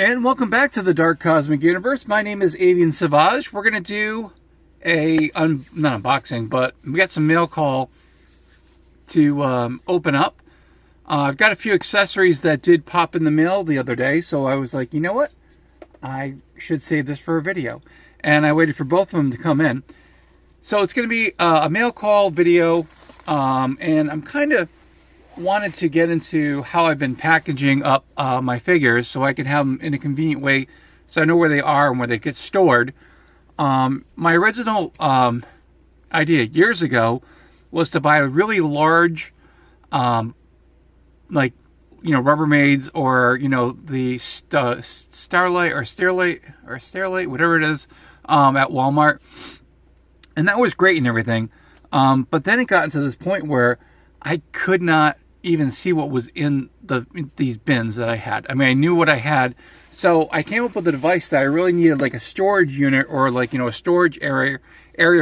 And welcome back to the Dark Cosmic Universe. My name is Avian Savage. We're going to do not unboxing, but we got some mail call to open up. I've got a few accessories that did pop in the mail the other day, so I was like, you know what? I should save this for a video. And I waited for both of them to come in. So it's going to be a mail call video, and I'm kind of wanted to get into how I've been packaging up my figures so I can have them in a convenient way so I know where they are and where they get stored. My original idea years ago was to buy a really large, like, you know, Rubbermaids or, you know, the Starlight or Stairlight, whatever it is, at Walmart. And that was great and everything. But then it got to this point where I could not even see what was in these bins that I had. I mean, I knew what I had, so I came up with a device that I really needed, like a storage unit or, like, you know, a storage area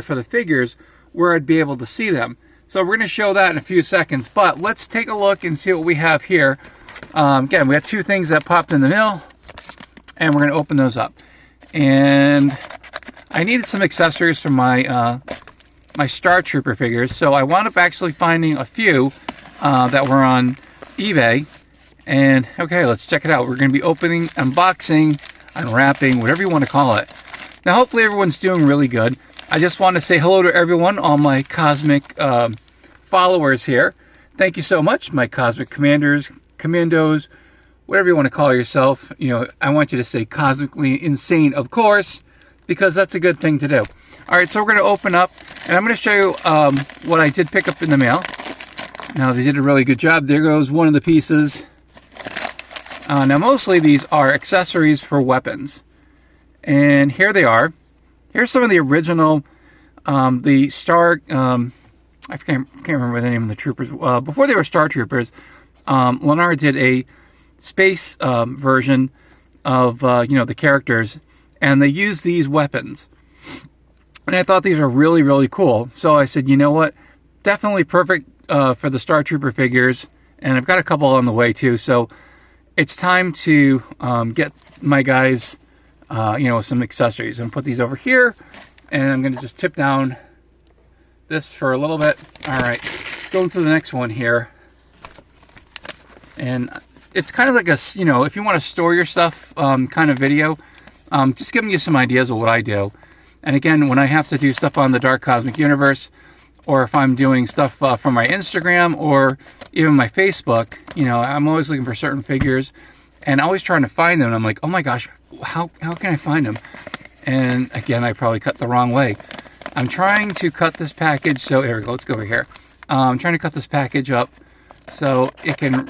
for the figures where I'd be able to see them. So we're going to show that in a few seconds, but let's take a look and see what we have here. Again, we have two things that popped in the mail, and we're going to open those up. And I needed some accessories for my my Star Trooper figures, so I wound up actually finding a few that were on eBay. And okay, let's check it out. We're going to be opening, unboxing, unwrapping, whatever you want to call it. Now, hopefully everyone's doing really good. I just want to say hello to everyone, all my cosmic followers here. Thank you so much, my cosmic commanders, commandos, whatever you want to call yourself. You know, I want you to say cosmically insane, of course, because that's a good thing to do. All right, so we're going to open up, and I'm going to show you what I did pick up in the mail. Now, they did a really good job. There goes one of the pieces. Now, mostly these are accessories for weapons. And here they are. Here's some of the original, the Star, I can't remember the name of the troopers. Before they were Star Troopers, Lennar did a space version of, you know, the characters. And they used these weapons. And I thought these were really, really cool. So I said, you know what? Definitely perfect for the Star Trooper figures, and I've got a couple on the way too, so it's time to get my guys you know, some accessories. I'm gonna put these over here, and I'm gonna just tip down this for a little bit. All right, going to the next one here, and it's kind of like a, you know, if you want to store your stuff kind of video, just giving you some ideas of what I do. And again, when I have to do stuff on the Dark Cosmic Universe, or if I'm doing stuff from my Instagram or even my Facebook, you know, I'm always looking for certain figures and always trying to find them. And I'm like, oh my gosh, how can I find them? And again, I probably cut the wrong way. I'm trying to cut this package. So here we go. Let's go over here. I'm trying to cut this package up so you can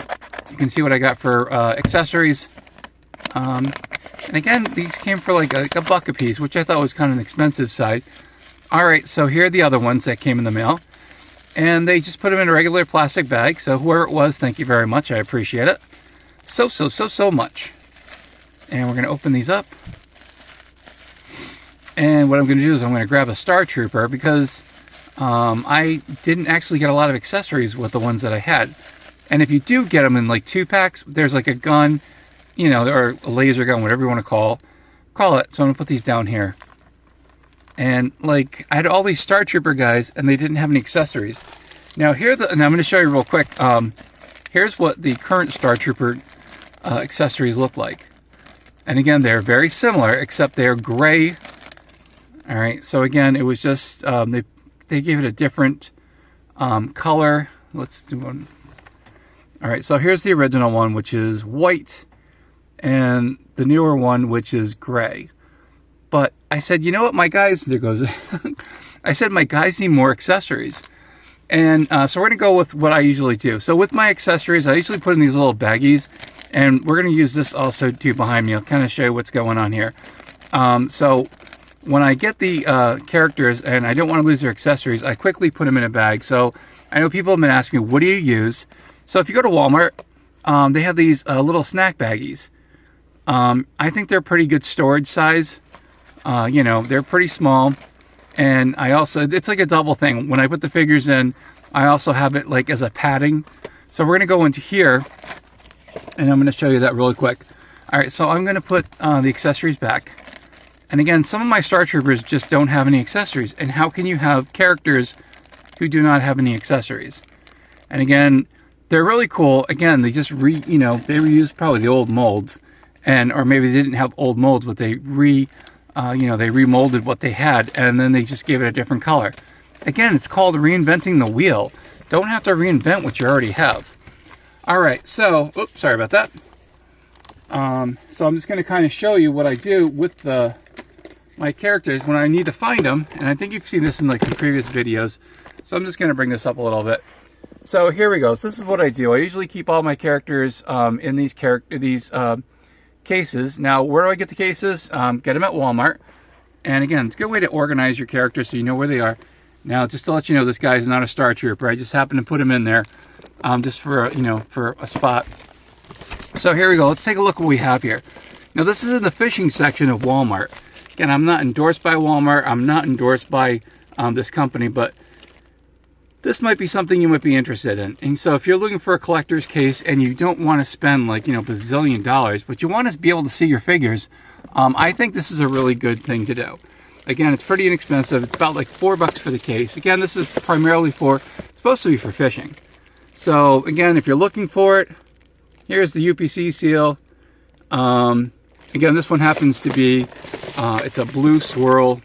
see what I got for accessories. And again, these came for like a buck a piece, which I thought was kind of an expensive side. All right, so here are the other ones that came in the mail. And they just put them in a regular plastic bag. So whoever it was, thank you very much. I appreciate it. So much. And we're going to open these up. And what I'm going to do is I'm going to grab a Star Trooper because I didn't actually get a lot of accessories with the ones that I had. And if you do get them in like 2-packs, there's like a gun, you know, or a laser gun, whatever you want to call it. So I'm going to put these down here. And like, I had all these Star Trooper guys, and they didn't have any accessories. Now and I'm going to show you real quick. Here's what the current Star Trooper accessories look like. And again, they're very similar, except they're gray. All right. So again, it was just they gave it a different color. Let's do one. All right. So here's the original one, which is white, and the newer one, which is gray. But I said, you know what, my guys, there goes, I said, my guys need more accessories. And so we're going to go with what I usually do. So with my accessories, I usually put in these little baggies. And we're going to use this also too behind me. I'll kind of show you what's going on here. So when I get the characters and I don't want to lose their accessories, I quickly put them in a bag. So I know people have been asking me, what do you use? So if you go to Walmart, they have these little snack baggies. I think they're pretty good storage size. You know, they're pretty small. And I also, it's like a double thing. When I put the figures in, I also have it like as a padding. So we're going to go into here, and I'm going to show you that really quick. All right, so I'm going to put the accessories back. And again, some of my Star Troopers just don't have any accessories. And how can you have characters who do not have any accessories? And again, they're really cool. Again, they just they reused probably the old molds, or maybe they didn't have old molds, but they they remolded what they had, and then they just gave it a different color. Again, it's called reinventing the wheel. Don't have to reinvent what you already have. All right, so, oops, sorry about that. So I'm just going to kind of show you what I do with my characters when I need to find them, and I think you've seen this in like some previous videos. So I'm just going to bring this up a little bit. So here we go. So this is what I do. I usually keep all my characters in these cases. Now, where do I get the cases? Get them at Walmart. And again, it's a good way to organize your characters so you know where they are. Now, just to let you know, this guy is not a Star Trooper. I just happened to put him in there just for for a spot. So here we go. Let's take a look what we have here. Now, this is in the fishing section of Walmart. Again, I'm not endorsed by Walmart. I'm not endorsed by this company, but this might be something you might be interested in. And so if you're looking for a collector's case and you don't want to spend like, bazillion dollars, but you want to be able to see your figures, I think this is a really good thing to do. Again, it's pretty inexpensive. It's about like $4 for the case. Again, this is primarily it's supposed to be for fishing. So again, if you're looking for it, here's the UPC seal. Again, this one happens to be, it's a blue swirl.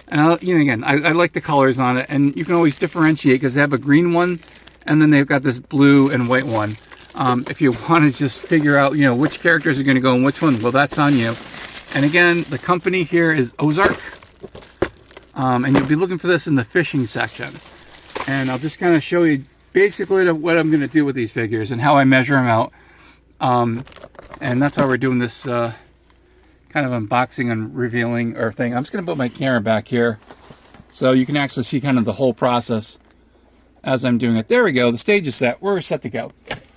And again, I like the colors on it, and you can always differentiate because they have a green one, and then they've got this blue and white one. If you want to just figure out, which characters are going to go in which one, well, that's on you. And again, the company here is Ozark, and you'll be looking for this in the fishing section. And I'll just kind of show you basically what I'm going to do with these figures and how I measure them out. And that's why we're doing this kind of unboxing and revealing thing. I'm just going to put my camera back here so you can actually see kind of the whole process as I'm doing it. There we go. The stage is set. We're set to go.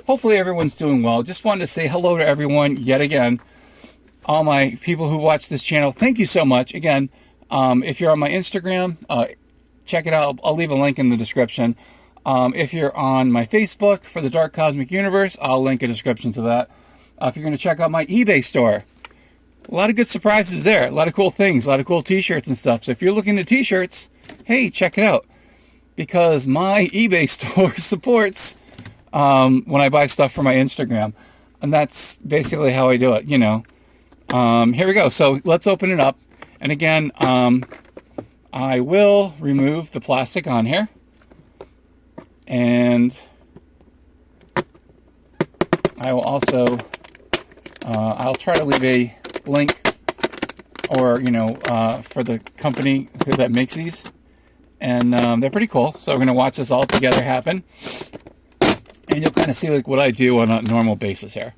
Hopefully everyone's doing well. Just wanted to say hello to everyone yet again. All my people who watch this channel, thank you so much. Again, if you're on my Instagram, check it out. I'll leave a link in the description. If you're on my Facebook for the Dark Cosmic Universe, I'll link a description to that. If you're going to check out my eBay store, a lot of good surprises there. A lot of cool things, a lot of cool t-shirts and stuff. So if you're looking at t-shirts, hey, check it out. Because my eBay store supports when I buy stuff for my Instagram. And that's basically how I do it, Here we go. So let's open it up. And again, I will remove the plastic on here. And I will also, I'll try to leave a link or, for the company that makes these. And they're pretty cool. So we're going to watch this all together happen. And you'll kind of see like what I do on a normal basis here.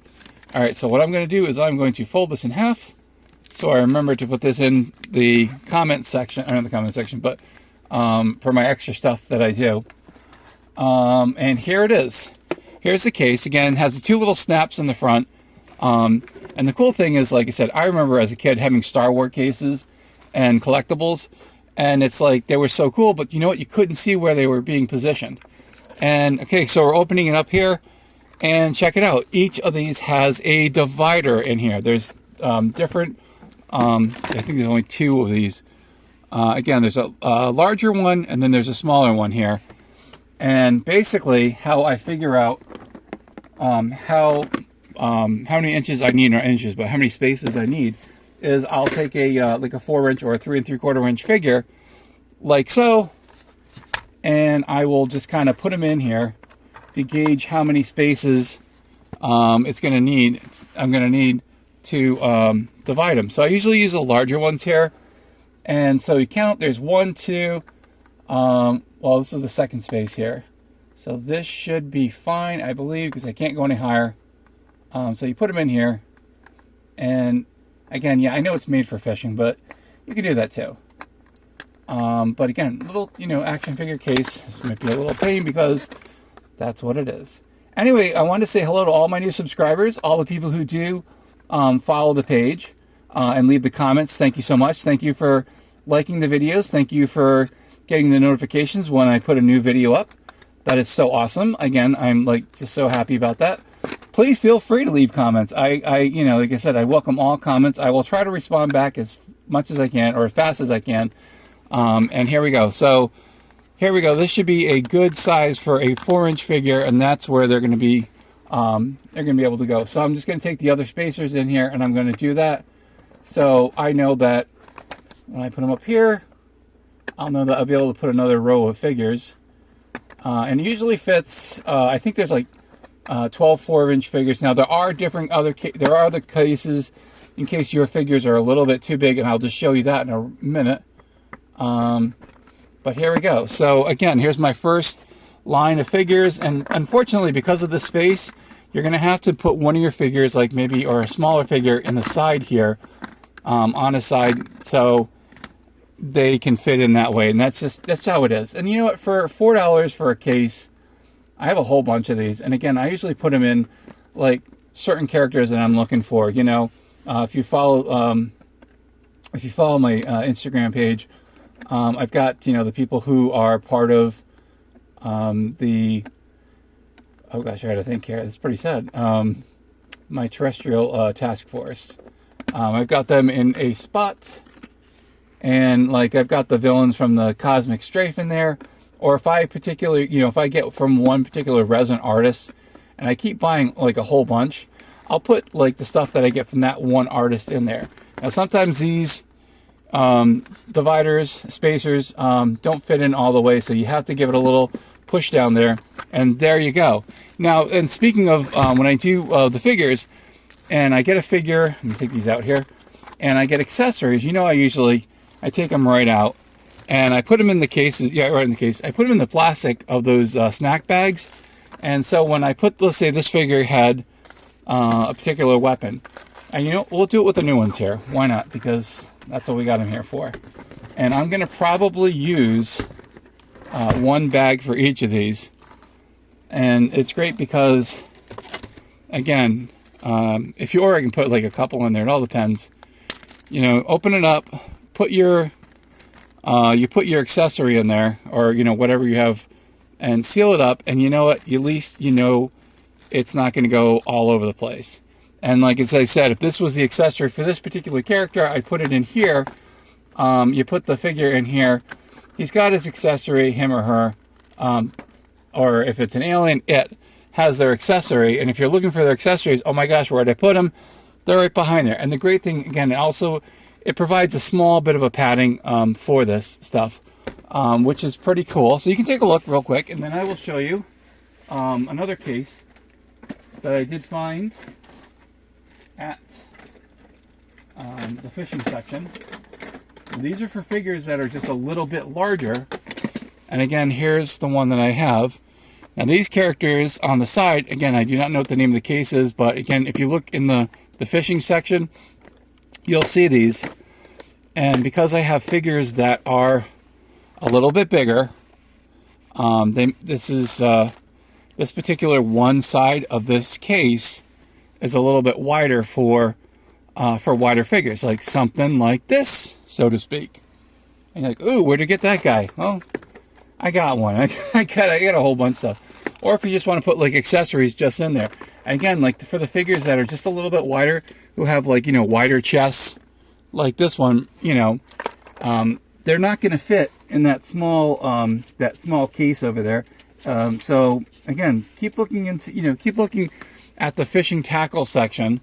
All right, so what I'm going to do is I'm going to fold this in half. So I remember to put this in the comment section, not the comment section, but for my extra stuff that I do. And here it is. Here's the case. Again, it has the two little snaps in the front. And the cool thing is, like I said, I remember as a kid having Star Wars cases and collectibles, and it's like they were so cool, but you know what? You couldn't see where they were being positioned. And okay, so we're opening it up here, and check it out. Each of these has a divider in here. There's different, I think there's only two of these. Again, there's a larger one, and then there's a smaller one here. And basically, how I figure out how many inches I need, not inches, but how many spaces I need, is I'll take a like a 4-inch or a 3 3/4 inch figure, like so, and I will just kind of put them in here to gauge how many spaces it's going to need. I'm going to need to divide them. So I usually use the larger ones here, and so you count. There's 1, 2. Well, this is the second space here, so this should be fine, I believe, because I can't go any higher. So you put them in here, and again, yeah, I know it's made for fishing, but you can do that too. But again, little, action figure case. This might be a little pain because that's what it is. Anyway, I wanted to say hello to all my new subscribers, all the people who do follow the page and leave the comments. Thank you so much. Thank you for liking the videos. Thank you for getting the notifications when I put a new video up. That is so awesome. Again, I'm like just so happy about that. please feel free to leave comments. You know, like I said, I welcome all comments. I will try to respond back as much as I can, or as fast as I can. And here we go. So here we go. This should be a good size for a 4-inch figure, and that's where they're going to be. They're going to be able to go. So I'm just going to take the other spacers in here, and I'm going to do that. So I know that when I put them up here, I'll know that I'll be able to put another row of figures. And it usually fits. I think there's like 12 4-inch figures. Now there are other cases in case your figures are a little bit too big, and I'll just show you that in a minute. But here we go. So again, here's my first line of figures, and unfortunately, because of the space, you're going to have to put one of your figures, like maybe, or a smaller figure in the side here, on a side, so they can fit in that way. And that's how it is. And you know what, for $4 for a case, I have a whole bunch of these. And again, I usually put them in like certain characters that I'm looking for. You know, if you follow my Instagram page, I've got, you know, the people who are part of oh gosh, I had to think here. It's pretty sad. My terrestrial task force. I've got them in a spot, and like I've got the villains from the Cosmic Strafe in there. Or if I if I get from one particular resin artist, and I keep buying like a whole bunch, I'll put like the stuff that I get from that one artist in there. Now sometimes these dividers, spacers, don't fit in all the way, so you have to give it a little push down there, and there you go. Now, and speaking of when I do the figures, and I get a figure, let me take these out here, and I get accessories, you know, I take them right out, and I put them in the cases, yeah, right in the case. I put them in the plastic of those snack bags, and so when I put, let's say this figure had a particular weapon, and you know, we'll do it with the new ones here. Why not? Because that's what we got them here for. And I'm going to probably use one bag for each of these. And it's great because, again, if you I can put like a couple in there. It all depends. You know, open it up, put your accessory in there, or you know, whatever you have, and seal it up. And you know what? At least you know it's not going to go all over the place. And like as I said, if this was the accessory for this particular character, I put it in here. You put the figure in here. He's got his accessory, him or her. Or if it's an alien, it has their accessory. And if you're looking for their accessories, oh my gosh, where'd I put them? They're right behind there. And the great thing, again, also, it provides a small bit of a padding for this stuff, which is pretty cool. So you can take a look real quick, and then I will show you another case that I did find at the fishing section. These are for figures that are just a little bit larger. And again, here's the one that I have. Now these characters on the side, again, I do not know what the name of the case is, but again, if you look in the fishing section, you'll see these. And because I have figures that are a little bit bigger, this particular one side of this case is a little bit wider for wider figures, like something like this, so to speak. And you're like, ooh, where'd you get that guy? Well, I got one. I got a whole bunch of stuff. Or if you just want to put like accessories just in there. And again, like for the figures that are just a little bit wider, who have like, you know, wider chests, like this one, you know, they're not going to fit in that small case over there. So again, keep looking at the fishing tackle section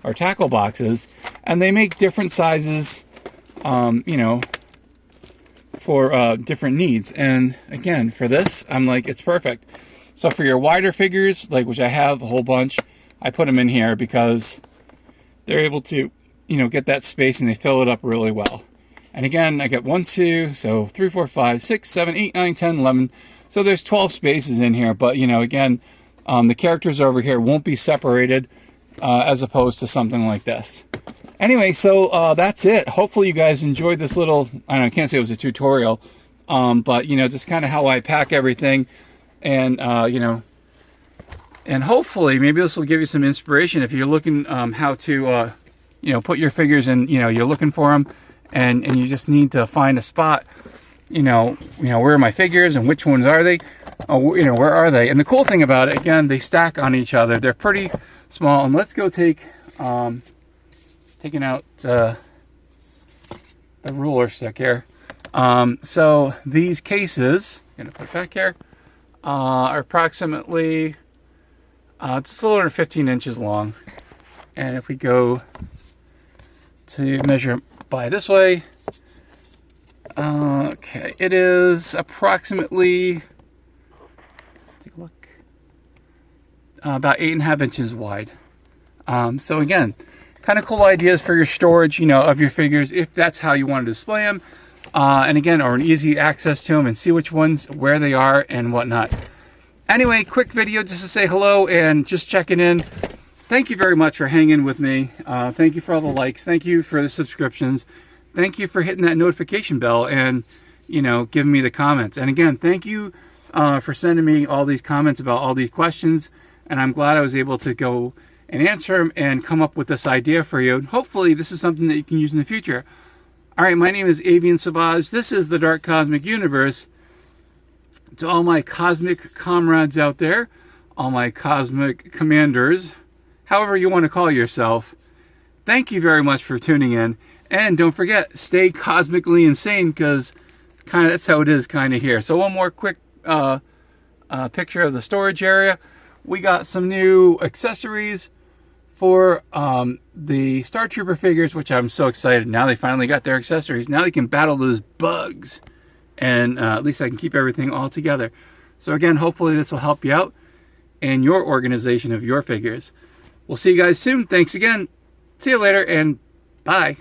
or tackle boxes, and they make different sizes, you know, for different needs. And again, for this, I'm like, it's perfect. So for your wider figures, like which I have a whole bunch, I put them in here because they're able to, you know, get that space, and they fill it up really well. And again, I got 1, 2, so 3, 4, 5, 6, 7, 8, 9, 10, 11. So there's 12 spaces in here, but you know, again, the characters over here won't be separated as opposed to something like this. Anyway, so that's it. Hopefully you guys enjoyed this little, I don't know, I can't say it was a tutorial, but you know, just kind of how I pack everything, and you know, and hopefully maybe this will give you some inspiration if you're looking how to you know, put your figures in, you know, you're looking for them, and you just need to find a spot where are my figures and which ones are they? Where are they? And the cool thing about it, again, they stack on each other. They're pretty small. And let's go taking out the ruler stick here. So these cases, I'm gonna put it back here, are approximately just a little under 15 inches long. And if we go to measure by this way, okay, it is approximately, take a look, about 8.5 inches wide. So again, kind of cool ideas for your storage, of your figures, if that's how you want to display them. And again, or an easy access to them and see which ones, where they are and whatnot. Anyway, quick video just to say hello and just checking in. Thank you very much for hanging with me. Thank you for all the likes. Thank you for the subscriptions. Thank you for hitting that notification bell and, giving me the comments. And again, thank you for sending me all these comments about all these questions. And I'm glad I was able to go and answer them and come up with this idea for you. And hopefully this is something that you can use in the future. All right, my name is Avian Savage. This is the Dark Cosmic Universe. To all my cosmic comrades out there, all my cosmic commanders, however you want to call yourself, thank you very much for tuning in. And don't forget, stay cosmically insane, because that's how it is here. So one more quick picture of the storage area. We got some new accessories for the Star Trooper figures, which I'm so excited. Now they finally got their accessories. Now they can battle those bugs. And at least I can keep everything all together. So again, hopefully this will help you out in your organization of your figures. We'll see you guys soon. Thanks again. See you later, and bye.